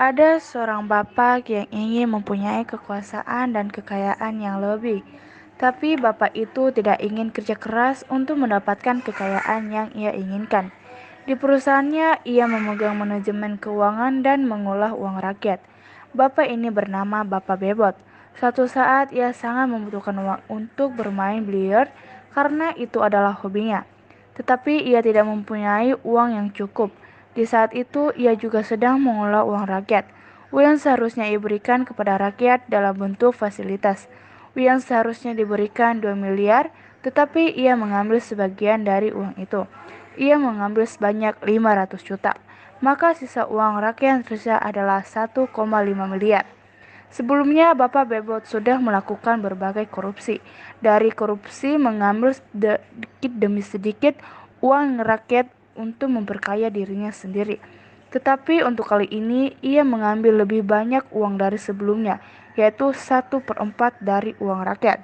Ada seorang bapak yang ingin mempunyai kekuasaan dan kekayaan yang lebih, tapi bapak itu tidak ingin kerja keras untuk mendapatkan kekayaan yang ia inginkan. Di perusahaannya, ia memegang manajemen keuangan dan mengolah uang rakyat. Bapak ini bernama Bapak Bebot. Suatu saat ia sangat membutuhkan uang untuk bermain biliar karena itu adalah hobinya. Tetapi ia tidak mempunyai uang yang cukup. Di saat itu, ia juga sedang mengolah uang rakyat. Uang yang seharusnya ia berikan kepada rakyat dalam bentuk fasilitas. Uang yang seharusnya diberikan 2 miliar, tetapi ia mengambil sebagian dari uang itu. Ia mengambil sebanyak 500 juta. Maka sisa uang rakyat yang tersisa adalah 1,5 miliar. Sebelumnya, Bapak Bebot sudah melakukan berbagai korupsi. Dari korupsi mengambil sedikit demi sedikit uang rakyat untuk memperkaya dirinya sendiri. Tetapi untuk kali ini, ia mengambil lebih banyak uang dari sebelumnya, yaitu 1/4 dari uang rakyat.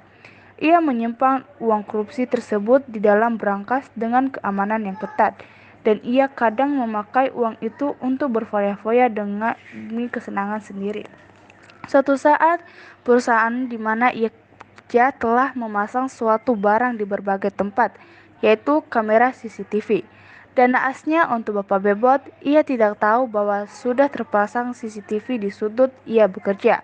Ia menyimpan uang korupsi tersebut di dalam berangkas dengan keamanan yang ketat, dan ia kadang memakai uang itu untuk berfoya-foya demi kesenangan sendiri. Suatu saat, perusahaan di mana ia bekerja telah memasang suatu barang di berbagai tempat, yaitu kamera CCTV. Dan naasnya untuk Bapak Bebot, ia tidak tahu bahwa sudah terpasang CCTV di sudut ia bekerja.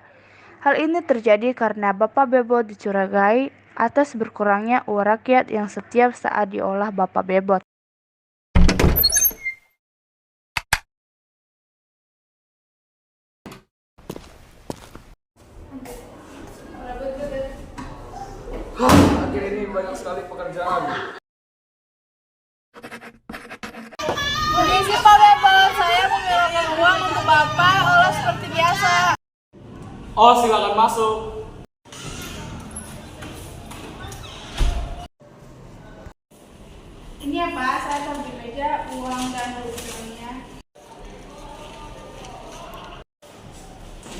Hal ini terjadi karena Bapak Bebot dicurigai atas berkurangnya uang rakyat yang setiap saat diolah Bapak Bebot. Akhir ini banyak sekali pekerjaan. Permisi Pak Bebot, saya menyerahkan uang untuk Bapak olah seperti biasa. Oh, silakan masuk. Ini ya Pak, saya taruh di meja uang dan rupiahnya.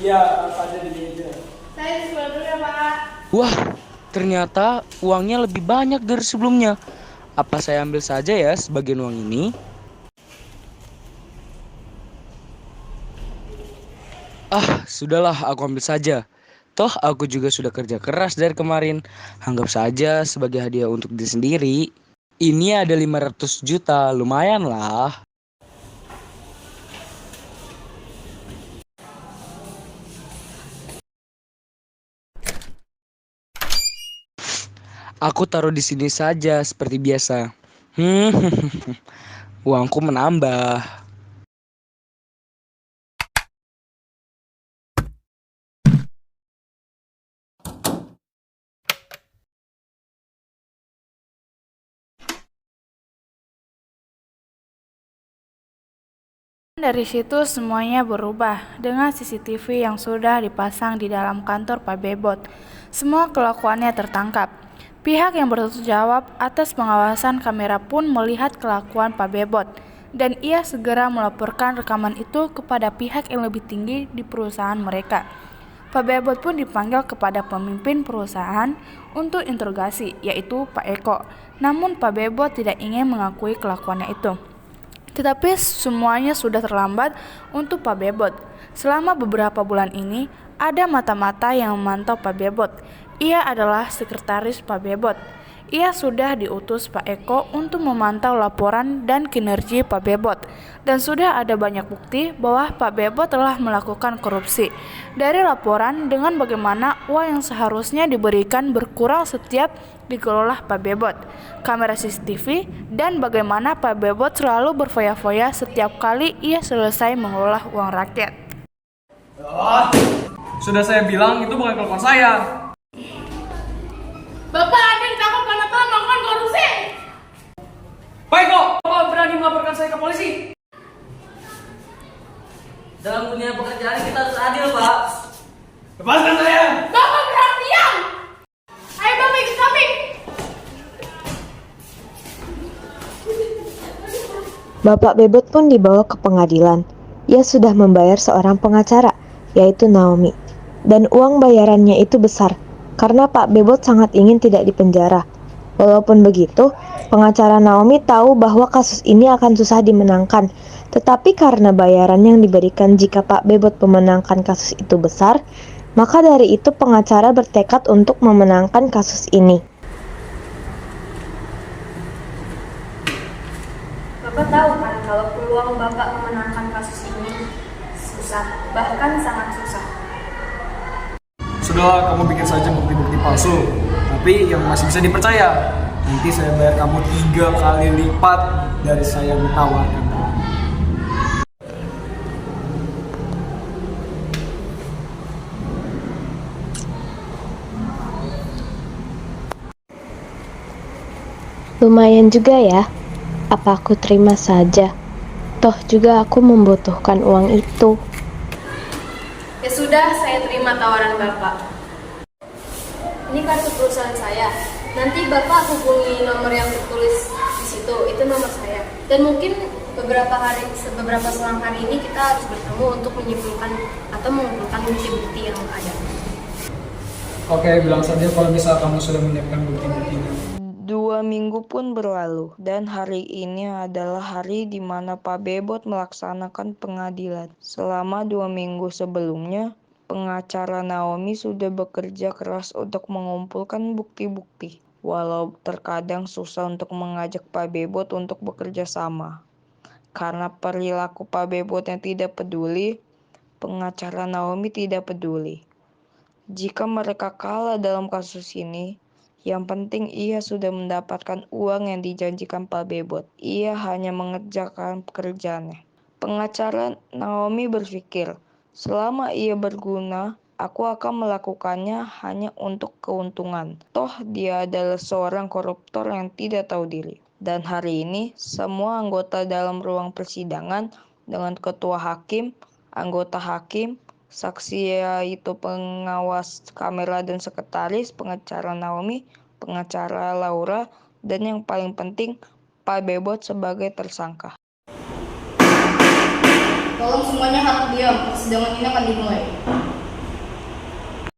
Iya, saja di meja. Saya di sebelah dulu ya Pak. Wah, ternyata uangnya lebih banyak dari sebelumnya. Apa saya ambil saja ya sebagian uang ini? Sudahlah, aku ambil saja. Toh aku juga sudah kerja keras dari kemarin. Anggap saja sebagai hadiah untuk diri sendiri. Ini ada 500 juta, lumayan lah. Aku taruh di sini saja seperti biasa. Hmm, uangku menambah. Dari situ semuanya berubah dengan CCTV yang sudah dipasang di dalam kantor Pak Bebot. Semua kelakuannya tertangkap. Pihak yang bertanggung jawab atas pengawasan kamera pun melihat kelakuan Pak Bebot, dan ia segera melaporkan rekaman itu kepada pihak yang lebih tinggi di perusahaan mereka. Pak Bebot pun dipanggil kepada pemimpin perusahaan untuk interogasi, yaitu Pak Eko. Namun Pak Bebot tidak ingin mengakui kelakuannya itu. Tetapi semuanya sudah terlambat untuk Pak Bebot. Selama beberapa bulan ini, ada mata-mata yang memantau Pak Bebot. Ia adalah sekretaris Pak Bebot. Ia sudah diutus Pak Eko untuk memantau laporan dan kinerja Pak Bebot. Dan sudah ada banyak bukti bahwa Pak Bebot telah melakukan korupsi. Dari laporan dengan bagaimana uang yang seharusnya diberikan berkurang setiap dikelola Pak Bebot, kamera CCTV, dan bagaimana Pak Bebot selalu berfoya-foya setiap kali ia selesai mengelola uang rakyat. Sudah saya bilang itu bukan kelakuan saya. Bapak ada yang ditangkap karena telah melakukan korupsi. Pak Eko, Bapak berani melaporkan saya ke polisi? Dalam dunia pekerjaan kita harus adil, Pak. Lepaskan saya! Bapak berhak diam. Ayo Bapak ikut kami. Bapak Bebot pun dibawa ke pengadilan. Ia sudah membayar seorang pengacara, yaitu Naomi. Dan uang bayarannya itu besar, karena Pak Bebot sangat ingin tidak dipenjara. Walaupun begitu, pengacara Naomi tahu bahwa kasus ini akan susah dimenangkan. Tetapi karena bayaran yang diberikan jika Pak Bebot memenangkan kasus itu besar, maka dari itu pengacara bertekad untuk memenangkan kasus ini. Bapak tahu kan kalau peluang Bapak memenangkan kasus ini susah, bahkan sangat susah. Sudahlah, kamu bikin saja bukti-bukti palsu, tapi yang masih bisa dipercaya. Nanti saya bayar kamu 3 kali lipat dari saya yang ditawarkan. Lumayan juga ya. Apa aku terima saja? Toh juga aku membutuhkan uang itu. Ya sudah, saya terima tawaran Bapak. Ini kartu perusahaan saya. Nanti Bapak hubungi nomor yang tertulis di situ, itu nomor saya. Dan mungkin beberapa selang hari ini kita harus bertemu untuk menyimpulkan atau mengumpulkan bukti-bukti yang ada. Oke, bilang saja kalau misal kamu sudah menyiapkan bukti-buktinya. 2 minggu pun berlalu, dan hari ini adalah hari di mana Pak Bebot melaksanakan pengadilan. Selama 2 minggu sebelumnya, pengacara Naomi sudah bekerja keras untuk mengumpulkan bukti-bukti. Walau terkadang susah untuk mengajak Pak Bebot untuk bekerja sama. Karena perilaku Pak Bebot yang tidak peduli, pengacara Naomi tidak peduli. Jika mereka kalah dalam kasus ini, yang penting ia sudah mendapatkan uang yang dijanjikan Pak Bebot. Ia hanya mengerjakan pekerjaannya. Pengacara Naomi berpikir, selama ia berguna, aku akan melakukannya hanya untuk keuntungan. Toh dia adalah seorang koruptor yang tidak tahu diri. Dan hari ini, semua anggota dalam ruang persidangan dengan ketua hakim, anggota hakim, saksi yaitu pengawas kamera dan sekretaris, pengacara Naomi, pengacara Laura, dan yang paling penting Pak Bebot sebagai tersangka. Tolong semuanya harap diam, persidangan ini akan dimulai.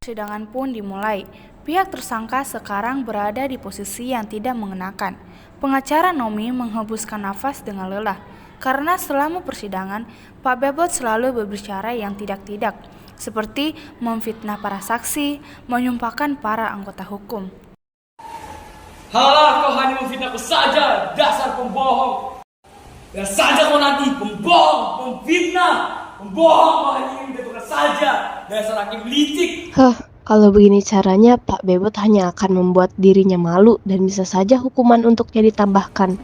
Persidangan pun dimulai. Pihak tersangka sekarang berada di posisi yang tidak mengenakan. Pengacara Naomi menghembuskan nafas dengan lelah. Karena selama persidangan, Pak Bebot selalu berbicara yang tidak-tidak, seperti memfitnah para saksi, menyumpahkan para anggota hukum. Halah, kau hanya memfitnahku saja, dasar pembohong. Dan saja kau nanti, pembohong, pemfitnah, pembohong, kau hanya ingin menjatuhkan saja, dasar hakim licik. Kalau begini caranya, Pak Bebot hanya akan membuat dirinya malu dan bisa saja hukuman untuknya ditambahkan.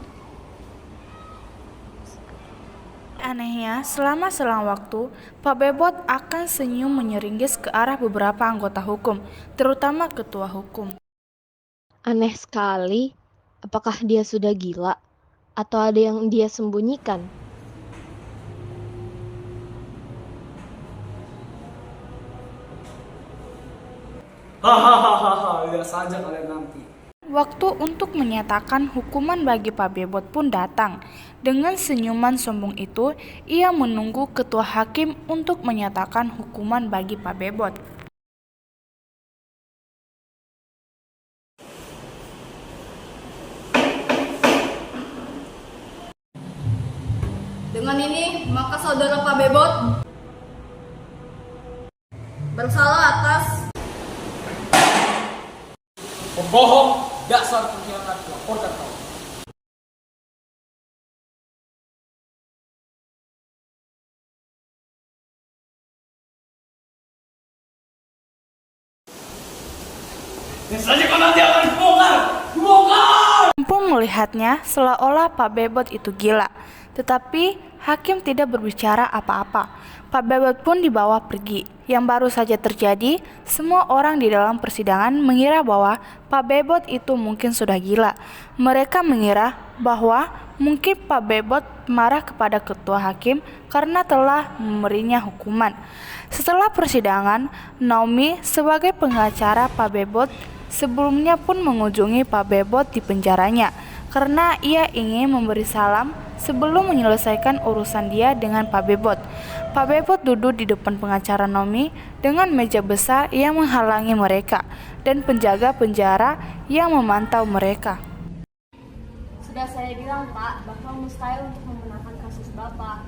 Anehnya, selama selang waktu, Pak Bebot akan senyum menyeringis ke arah beberapa anggota hukum, terutama ketua hukum. Aneh sekali, apakah dia sudah gila? Atau ada yang dia sembunyikan? Hahaha, lihat saja kalian nanti. Waktu untuk menyatakan hukuman bagi Pak Bebot pun datang. Dengan senyuman sombong itu, ia menunggu ketua hakim untuk menyatakan hukuman bagi Pak Bebot. Dengan ini, maka saudara Pak Bebot bersalah atas Pembohong, dasar pengkhianat, laporkan kau. Dan saja kau nanti akan dibongkar. Mampu melihatnya seolah-olah Pak Bebot itu gila, tetapi hakim tidak berbicara apa-apa. Pak Bebot pun dibawa pergi. Yang baru saja terjadi, semua orang di dalam persidangan mengira bahwa Pak Bebot itu mungkin sudah gila. Mereka mengira bahwa mungkin Pak Bebot marah kepada ketua hakim karena telah memberinya hukuman. Setelah persidangan, Naomi sebagai pengacara Pak Bebot sebelumnya pun mengunjungi Pak Bebot di penjaranya karena ia ingin memberi salam sebelum menyelesaikan urusan dia dengan Pak Bebot. Pak Bebot duduk di depan pengacara Nomi dengan meja besar yang menghalangi mereka dan penjaga penjara yang memantau mereka. Sudah saya bilang Pak, Bapak mustahil untuk memenangkan kasus Bapak.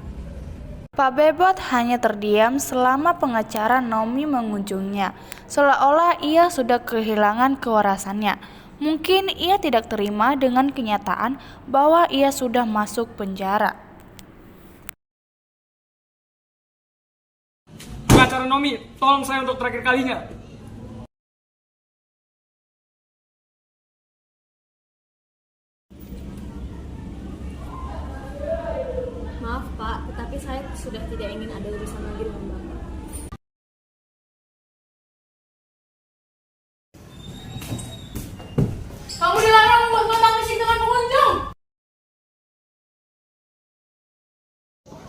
Pak Bebot hanya terdiam selama pengacara Nomi mengunjunginya, seolah-olah ia sudah kehilangan kewarasannya. Mungkin ia tidak terima dengan kenyataan bahwa ia sudah masuk penjara. Pengacara Nomi, tolong saya untuk terakhir kalinya. Maaf Pak, tetapi saya sudah tidak ingin ada urusan lagi dengan Bapak. Kamu dilarang membuat kontak fisik dengan pengunjung.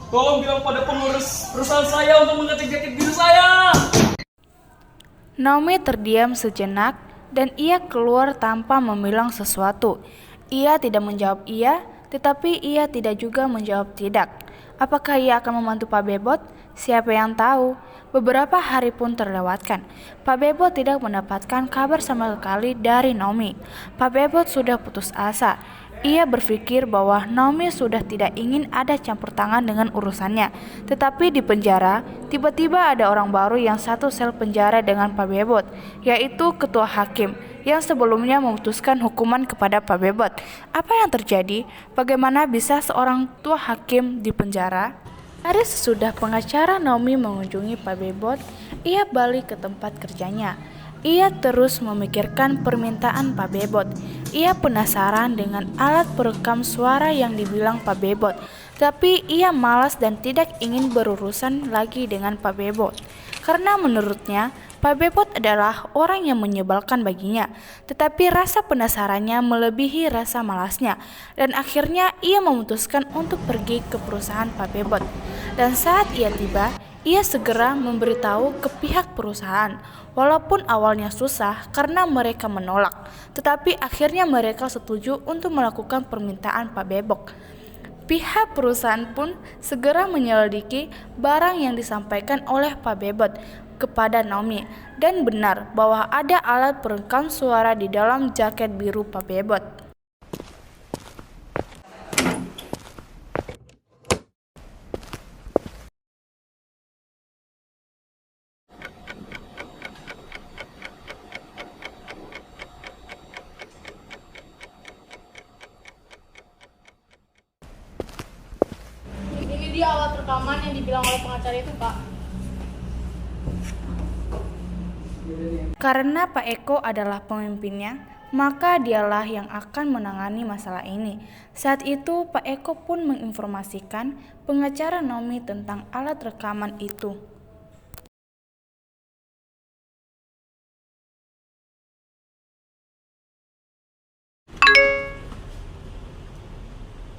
Tolong bilang pada pengurus perusahaan saya untuk mengecek jaket biru saya. Naomi terdiam sejenak dan ia keluar tanpa membilang sesuatu. Ia tidak menjawab iya, tetapi ia tidak juga menjawab tidak. Apakah ia akan membantu Pak Bebot? Siapa yang tahu? Beberapa hari pun terlewatkan. Pak Bebot tidak mendapatkan kabar sama sekali dari Naomi. Pak Bebot sudah putus asa. Ia berpikir bahwa Naomi sudah tidak ingin ada campur tangan dengan urusannya. Tetapi di penjara, tiba-tiba ada orang baru yang satu sel penjara dengan Pak Bebot, yaitu ketua hakim yang sebelumnya memutuskan hukuman kepada Pak Bebot. Apa yang terjadi? Bagaimana bisa seorang ketua hakim di penjara? Hari sesudah pengacara Naomi mengunjungi Pak Bebot, ia balik ke tempat kerjanya. Ia terus memikirkan permintaan Pak Bebot. Ia penasaran dengan alat perekam suara yang dibilang Pak Bebot, tapi ia malas dan tidak ingin berurusan lagi dengan Pak Bebot. Karena menurutnya, Pak Bebot adalah orang yang menyebalkan baginya, tetapi rasa penasarannya melebihi rasa malasnya, dan akhirnya ia memutuskan untuk pergi ke perusahaan Pak Bebot. Dan saat ia tiba, ia segera memberitahu ke pihak perusahaan. Walaupun awalnya susah karena mereka menolak, tetapi akhirnya mereka setuju untuk melakukan permintaan Pak Bebot. Pihak perusahaan pun segera menyelidiki barang yang disampaikan oleh Pak Bebot kepada Naomi, dan benar bahwa ada alat perekam suara di dalam jaket biru Pak Bebot. Ini dia alat rekaman yang dibilang oleh pengacara itu, Pak. Karena Pak Eko adalah pemimpinnya, maka dialah yang akan menangani masalah ini. Saat itu Pak Eko pun menginformasikan pengacara Naomi tentang alat rekaman itu.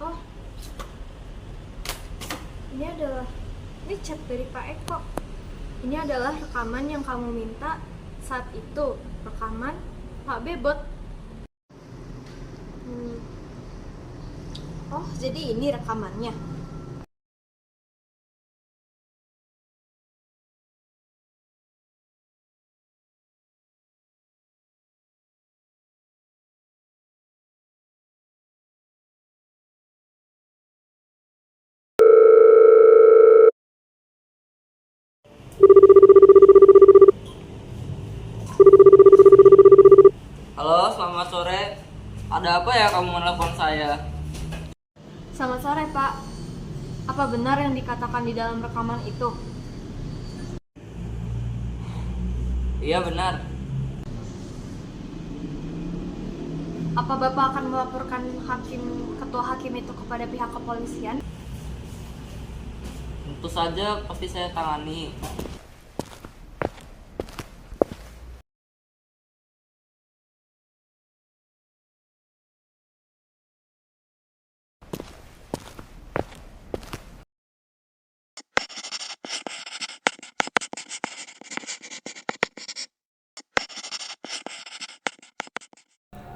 Oh, ini chat dari Pak Eko. Ini adalah rekaman yang kamu minta saat itu, rekaman Pak Bebot. Oh, jadi ini rekamannya. Halo, selamat sore. Ada apa ya kamu menelpon saya? Selamat sore, Pak. Apa benar yang dikatakan di dalam rekaman itu? Iya benar. Apa Bapak akan melaporkan ketua hakim itu kepada pihak kepolisian? Tentu saja pasti saya tangani.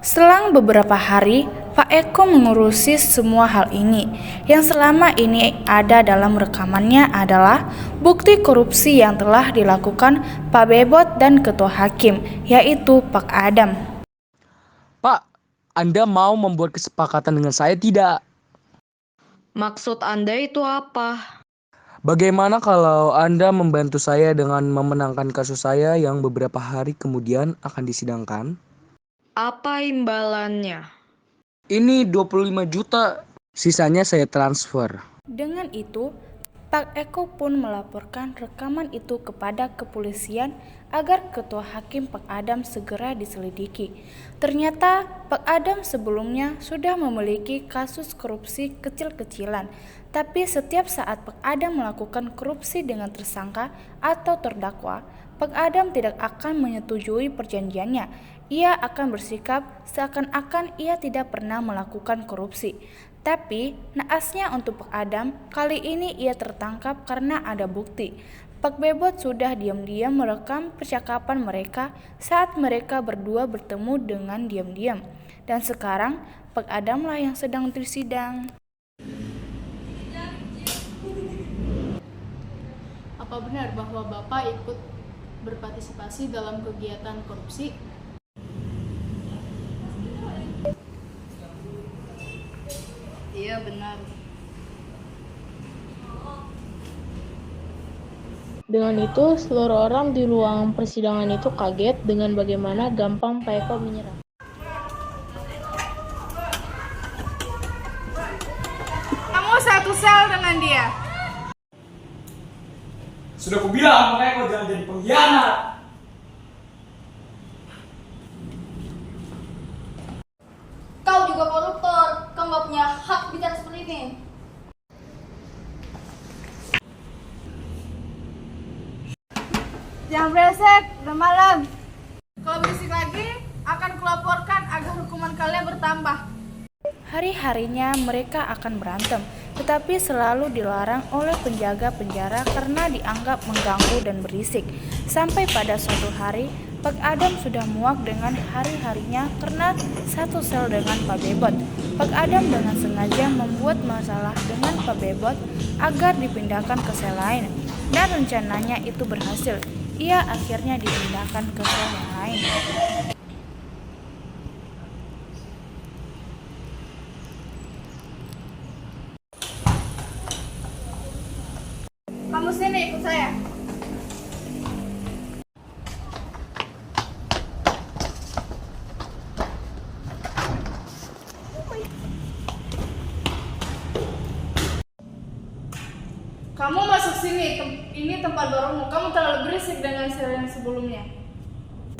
Selang beberapa hari, Pak Eko mengurusi semua hal ini. Yang selama ini ada dalam rekamannya adalah bukti korupsi yang telah dilakukan Pak Bebot dan Ketua Hakim, yaitu Pak Adam. Pak, Anda mau membuat kesepakatan dengan saya tidak? Maksud Anda itu apa? Bagaimana kalau Anda membantu saya dengan memenangkan kasus saya yang beberapa hari kemudian akan disidangkan? Apa imbalannya? Ini 25 juta, sisanya saya transfer. Dengan itu, Pak Eko pun melaporkan rekaman itu kepada kepolisian agar Ketua Hakim Pak Adam segera diselidiki. Ternyata Pak Adam sebelumnya sudah memiliki kasus korupsi kecil-kecilan, tapi setiap saat Pak Adam melakukan korupsi dengan tersangka atau terdakwa, Pak Adam tidak akan menyetujui perjanjiannya. Ia akan bersikap seakan-akan ia tidak pernah melakukan korupsi. Tapi, naasnya untuk Pak Adam, kali ini ia tertangkap karena ada bukti. Pak Bebot sudah diam-diam merekam percakapan mereka saat mereka berdua bertemu dengan diam-diam. Dan sekarang, Pak Adamlah yang sedang disidang. Apa benar bahwa Bapak ikut berpartisipasi dalam kegiatan korupsi? Iya benar. Dengan itu, seluruh orang di ruang persidangan itu kaget dengan bagaimana gampang Pak Eko menyerah. Kamu satu sel dengan dia. Sudah kubilang, makanya kau jangan jadi pengkhianat. Kau juga koruptor. Kau nggak punya hak bicara seperti ini. Jangan beresek, udah malam. Kalau berisik lagi, akan kulaporkan agar hukuman kalian bertambah. Hari-harinya mereka akan berantem, tetapi selalu dilarang oleh penjaga penjara karena dianggap mengganggu dan berisik. Sampai pada suatu hari, Pak Adam sudah muak dengan hari-harinya karena satu sel dengan Pak Bebot. Pak Adam dengan sengaja membuat masalah dengan Pak Bebot agar dipindahkan ke sel lain. Dan rencananya itu berhasil. Ia akhirnya dipindahkan ke sel yang lain. Kamu sini ikut saya. Kamu masuk sini. Ini tempat barumu. Kamu terlalu berisik dengan sel yang sebelumnya.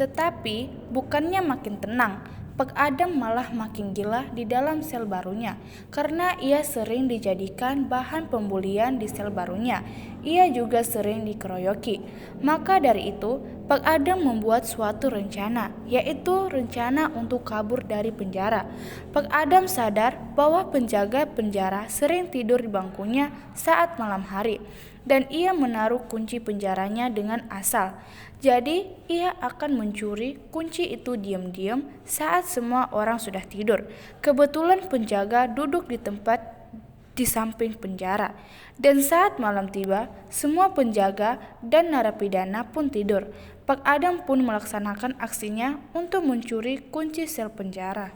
Tetapi bukannya makin tenang, Pak Adam malah makin gila di dalam sel barunya karena ia sering dijadikan bahan pembulian di sel barunya. Ia juga sering dikeroyoki. Maka dari itu, Pak Adam membuat suatu rencana, yaitu rencana untuk kabur dari penjara. Pak Adam sadar bahwa penjaga penjara sering tidur di bangkunya saat malam hari, dan ia menaruh kunci penjaranya dengan asal. Jadi, ia akan mencuri kunci itu diam-diam saat semua orang sudah tidur. Kebetulan penjaga duduk di tempat di samping penjara. Dan saat malam tiba, semua penjaga dan narapidana pun tidur. Pak Adam pun melaksanakan aksinya untuk mencuri kunci sel penjara.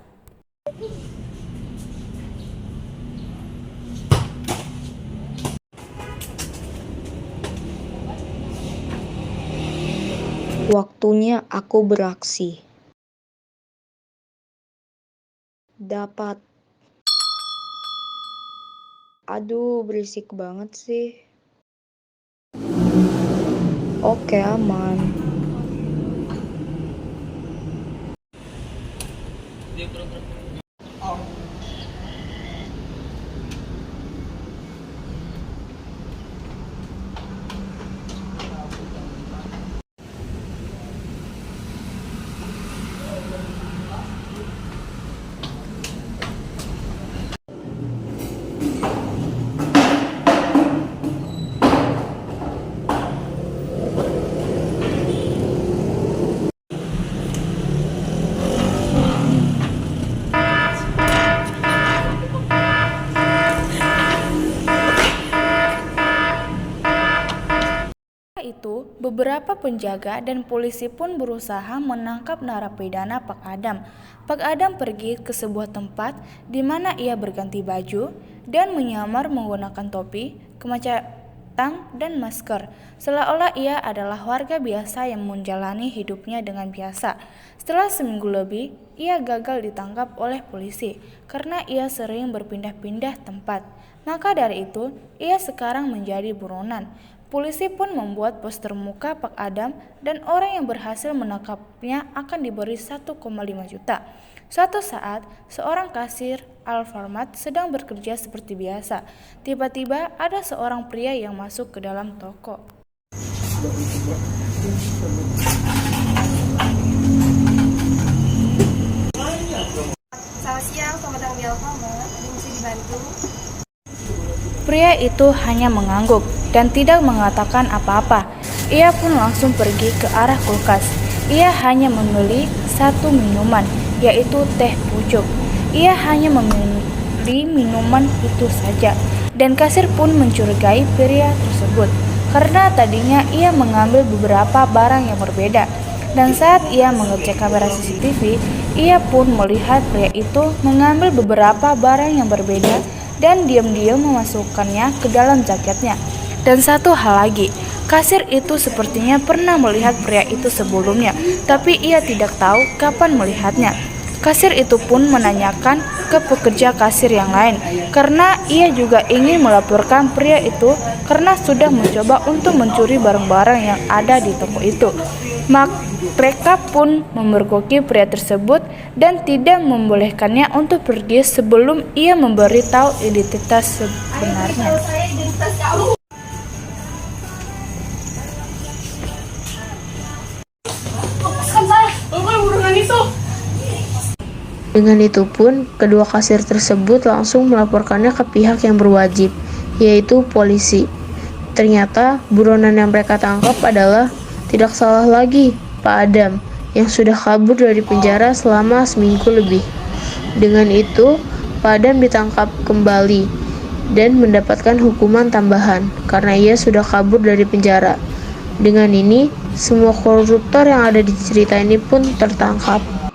Waktunya aku beraksi. Dapat. Aduh, berisik banget sih. Oke, aman. itu, beberapa penjaga dan polisi pun berusaha menangkap narapidana Pak Adam. Pak Adam pergi ke sebuah tempat di mana ia berganti baju dan menyamar menggunakan topi, kemeja hitam, dan masker, seolah-olah ia adalah warga biasa yang menjalani hidupnya dengan biasa. Setelah seminggu lebih, ia gagal ditangkap oleh polisi karena ia sering berpindah-pindah tempat. Maka dari itu, ia sekarang menjadi buronan. Polisi pun membuat poster muka Pak Adam dan orang yang berhasil menangkapnya akan diberi 1,5 juta. Suatu saat, seorang kasir Alfamart sedang bekerja seperti biasa. Tiba-tiba ada seorang pria yang masuk ke dalam toko. Selamat siang, selamat datang di Alfamart. Ada yang bisa dibantu? Pria itu hanya mengangguk dan tidak mengatakan apa-apa. Ia pun langsung pergi ke arah kulkas. Ia hanya membeli satu minuman, yaitu teh pucuk. Ia hanya membeli minuman itu saja, dan kasir pun mencurigai pria tersebut karena tadinya ia mengambil beberapa barang yang berbeda. Dan saat ia mengecek kamera CCTV, ia pun melihat pria itu mengambil beberapa barang yang berbeda dan diam-diam memasukkannya ke dalam jaketnya. Dan satu hal lagi, kasir itu sepertinya pernah melihat pria itu sebelumnya, tapi ia tidak tahu kapan melihatnya. Kasir itu pun menanyakan ke pekerja kasir yang lain, karena ia juga ingin melaporkan pria itu karena sudah mencoba untuk mencuri barang-barang yang ada di toko itu. Mereka pun memergoki pria tersebut dan tidak membolehkannya untuk pergi sebelum ia memberitahu identitas sebenarnya. Dengan itu pun, kedua kasir tersebut langsung melaporkannya ke pihak yang berwajib, yaitu polisi. Ternyata buronan yang mereka tangkap adalah tidak salah lagi, Pak Adam, yang sudah kabur dari penjara selama seminggu lebih. Dengan itu, Pak Adam ditangkap kembali dan mendapatkan hukuman tambahan karena ia sudah kabur dari penjara. Dengan ini, semua koruptor yang ada di cerita ini pun tertangkap.